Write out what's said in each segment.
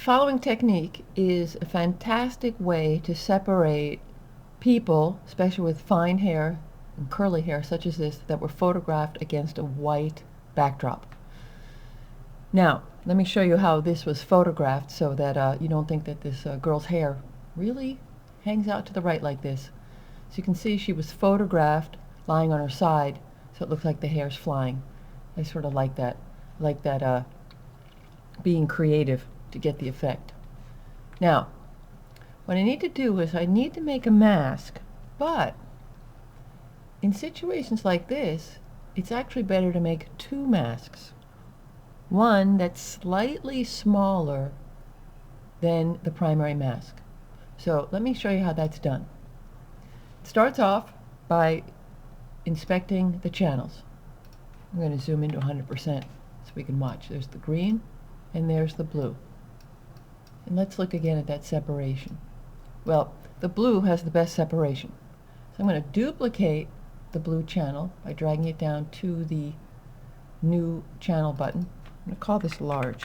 The following technique is a fantastic way to separate people, especially with fine hair and curly hair such as this, that were photographed against a white backdrop. Now, let me show you how this was photographed so that you don't think that this girl's hair really hangs out to the right like this. So you can see she was photographed lying on her side, so it looks like the hair's flying. I sort of like that. Being creative to get the effect. Now, what I need to do is I need to make a mask, but in situations like this, it's actually better to make two masks. One that's slightly smaller than the primary mask. So let me show you how that's done. It starts off by inspecting the channels. I'm going to zoom into 100% so we can watch. There's the green and there's the blue. And let's look again at that separation. Well, the blue has the best separation. So I'm going to duplicate the blue channel by dragging it down to the new channel button. I'm going to call this large.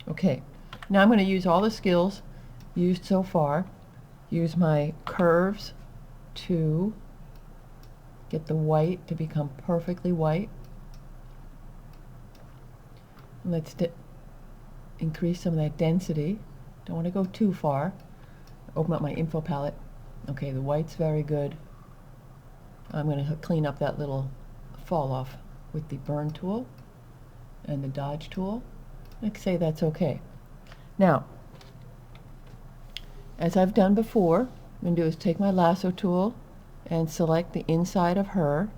Okay, now I'm going to use all the skills used so far. Use my curves to get the white to become perfectly white. Let's increase some of that density. Don't want to go too far. Open up my info palette. Okay, the white's very good. I'm going to clean up that little fall off with the burn tool and the dodge tool. Let's say that's okay. Now, as I've done before, what I'm going to do is take my lasso tool and select the inside of her.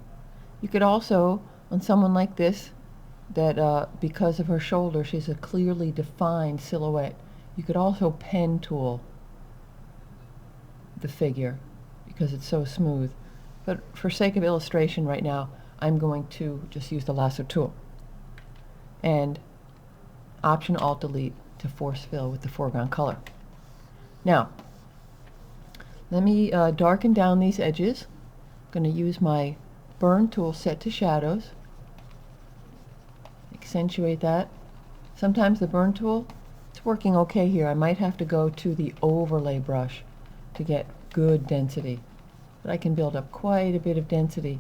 You could also, on someone like this, that because of her shoulder, she's a clearly defined silhouette, you could also pen tool the figure because it's so smooth. But for sake of illustration right now, I'm going to just use the lasso tool and Option Alt Delete to force fill with the foreground color. Now, let me darken down these edges. I'm going to use my burn tool set to shadows. Accentuate that. Sometimes the burn tool, it's working okay here. I might have to go to the overlay brush to get good density. But I can build up quite a bit of density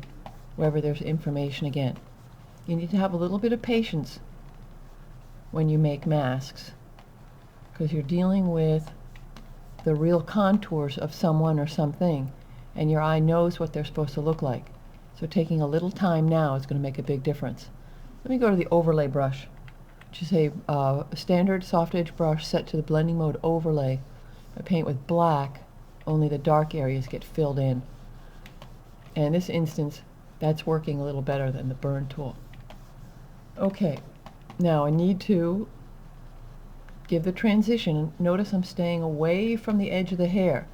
wherever there's information again. You need to have a little bit of patience when you make masks because you're dealing with the real contours of someone or something, and your eye knows what they're supposed to look like. So taking a little time now is going to make a big difference. Let me go to the overlay brush, which is a standard soft edge brush set to the blending mode overlay. I paint with black, only the dark areas get filled in. And in this instance, that's working a little better than the burn tool. Okay, now I need to give the transition. Notice I'm staying away from the edge of the hair.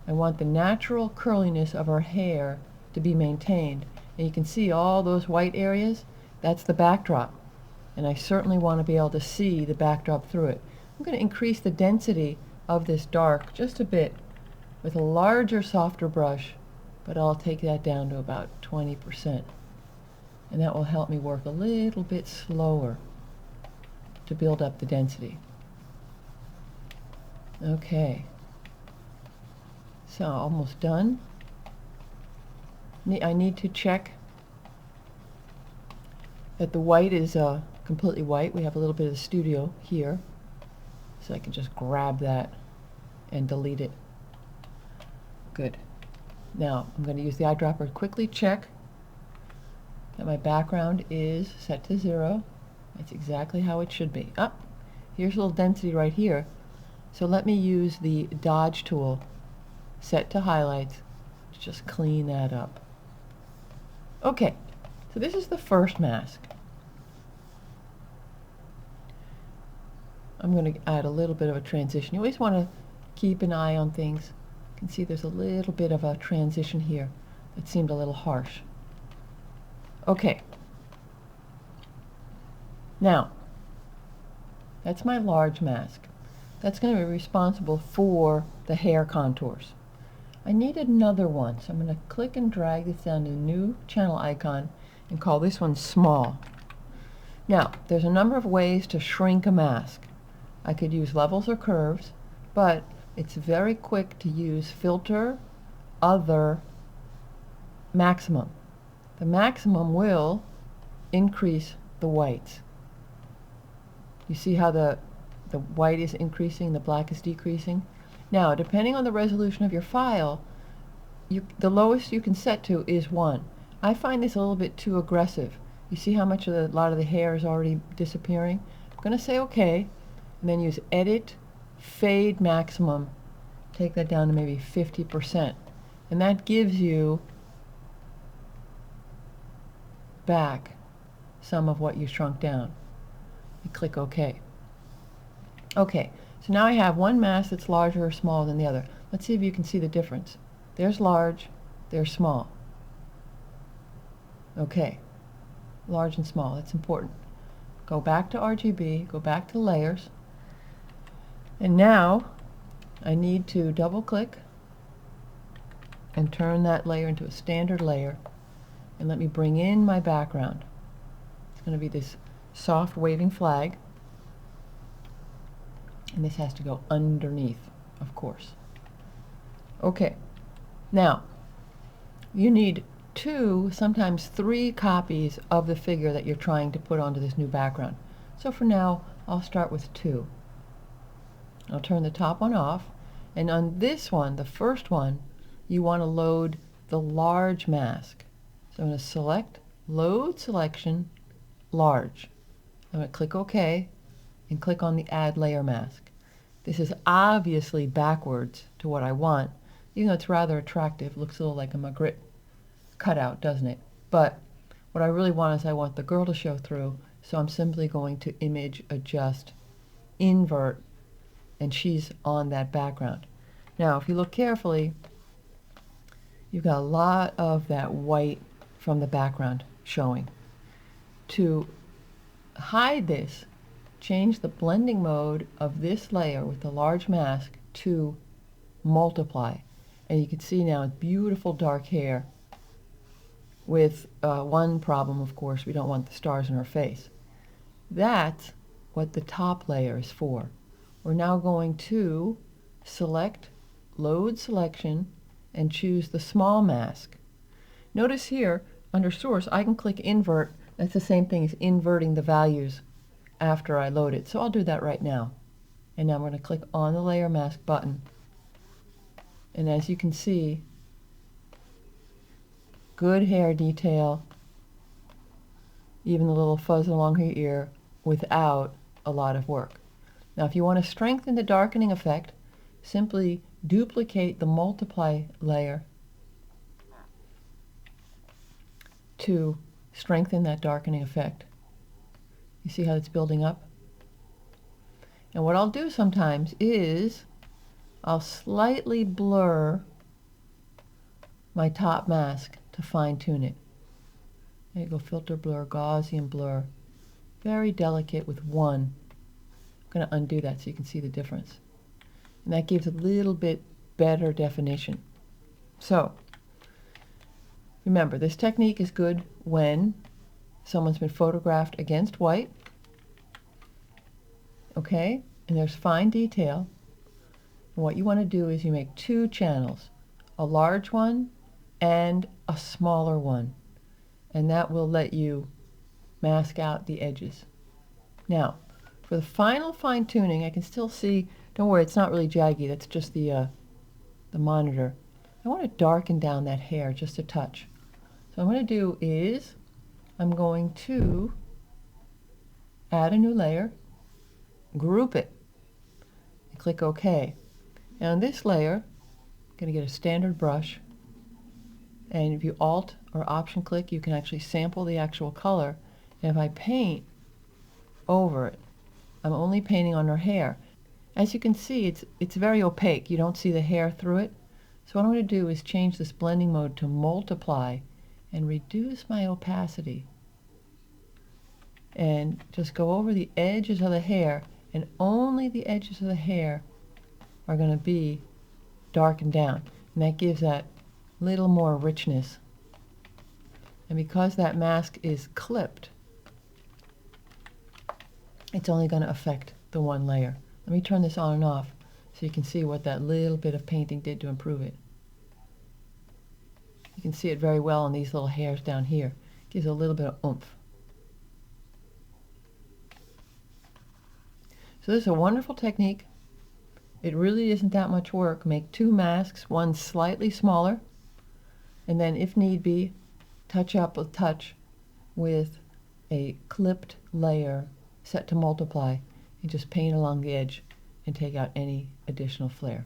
I want the natural curliness of her hair to be maintained. And you can see all those white areas. That's the backdrop. And I certainly want to be able to see the backdrop through it. I'm going to increase the density of this dark just a bit with a larger, softer brush, but I'll take that down to about 20%. And that will help me work a little bit slower to build up the density. Okay, so almost done. I need to check that the white is completely white. We have a little bit of the studio here, so I can just grab that and delete it. Good. Now I'm going to use the eyedropper to quickly check that my background is set to 0. That's exactly how it should be. Here's a little density right here. So let me use the dodge tool set to highlights to just clean that up. Okay, so this is the first mask. I'm going to add a little bit of a transition. You always want to keep an eye on things. You can see there's a little bit of a transition here that seemed a little harsh. Okay. Now, that's my large mask. That's going to be responsible for the hair contours. I need another one, so I'm going to click and drag this down to the new channel icon and call this one small. Now, there's a number of ways to shrink a mask. I could use levels or curves, but it's very quick to use filter, other, maximum. The maximum will increase the whites. You see how the white is increasing, the black is decreasing? Now, depending on the resolution of your file, the lowest you can set to is 1. I find this a little bit too aggressive. You see how much of a lot of the hair is already disappearing? I'm going to say OK, and then use Edit, Fade Maximum. Take that down to maybe 50%. And that gives you back some of what you shrunk down. You click OK. OK, so now I have one mask that's larger or smaller than the other. Let's see if you can see the difference. There's large, there's small. OK, large and small, that's important. Go back to RGB, go back to layers, and now I need to double click and turn that layer into a standard layer, and let me bring in my background. It's going to be this soft waving flag, and this has to go underneath, of course. Okay, now you need 2, sometimes 3 copies of the figure that you're trying to put onto this new background. So for now, I'll start with 2. I'll turn the top one off, and on this one, the first one, you want to load the large mask. So I'm going to select Load Selection, Large. I'm going to click OK and click on the Add Layer Mask. This is obviously backwards to what I want, even though it's rather attractive. Looks a little like a Magritte cutout, doesn't it? But what I really want is I want the girl to show through, so I'm simply going to Image Adjust, Invert, and she's on that background. Now, if you look carefully, you've got a lot of that white from the background showing. To hide this, change the blending mode of this layer with the large mask to multiply. And you can see now beautiful dark hair with one problem, of course, we don't want the stars in her face. That's what the top layer is for. We're now going to select Load Selection and choose the small mask. Notice here, under Source, I can click Invert. That's the same thing as inverting the values after I load it. So I'll do that right now. And now I'm going to click on the Layer Mask button. And as you can see, good hair detail, even the little fuzz along her ear, without a lot of work. Now if you want to strengthen the darkening effect, simply duplicate the multiply layer to strengthen that darkening effect. You see how it's building up? And what I'll do sometimes is I'll slightly blur my top mask to fine-tune it. There you go, Filter Blur, Gaussian Blur. Very delicate with 1. I'm going to undo that so you can see the difference. And that gives a little bit better definition. So, remember, this technique is good when someone's been photographed against white. Okay? And there's fine detail. And what you want to do is you make 2 channels, a large one and a smaller one. And that will let you mask out the edges. Now, for the final fine-tuning, I can still see, don't worry, it's not really jaggy, that's just the monitor. I want to darken down that hair just a touch. So what I'm going to do is, I'm going to add a new layer, group it, and click OK. And on this layer, I'm going to get a standard brush, and if you Alt or Option click, you can actually sample the actual color. And if I paint over it, I'm only painting on her hair. As you can see, it's very opaque. You don't see the hair through it. So what I'm going to do is change this blending mode to multiply and reduce my opacity. And just go over the edges of the hair, and only the edges of the hair are going to be darkened down. And that gives that little more richness. And because that mask is clipped, it's only going to affect the one layer. Let me turn this on and off so you can see what that little bit of painting did to improve it. You can see it very well on these little hairs down here. Gives a little bit of oomph. So this is a wonderful technique. It really isn't that much work. Make 2 masks, one slightly smaller, and then if need be, touch up with a clipped layer set to multiply, and just paint along the edge and take out any additional flare.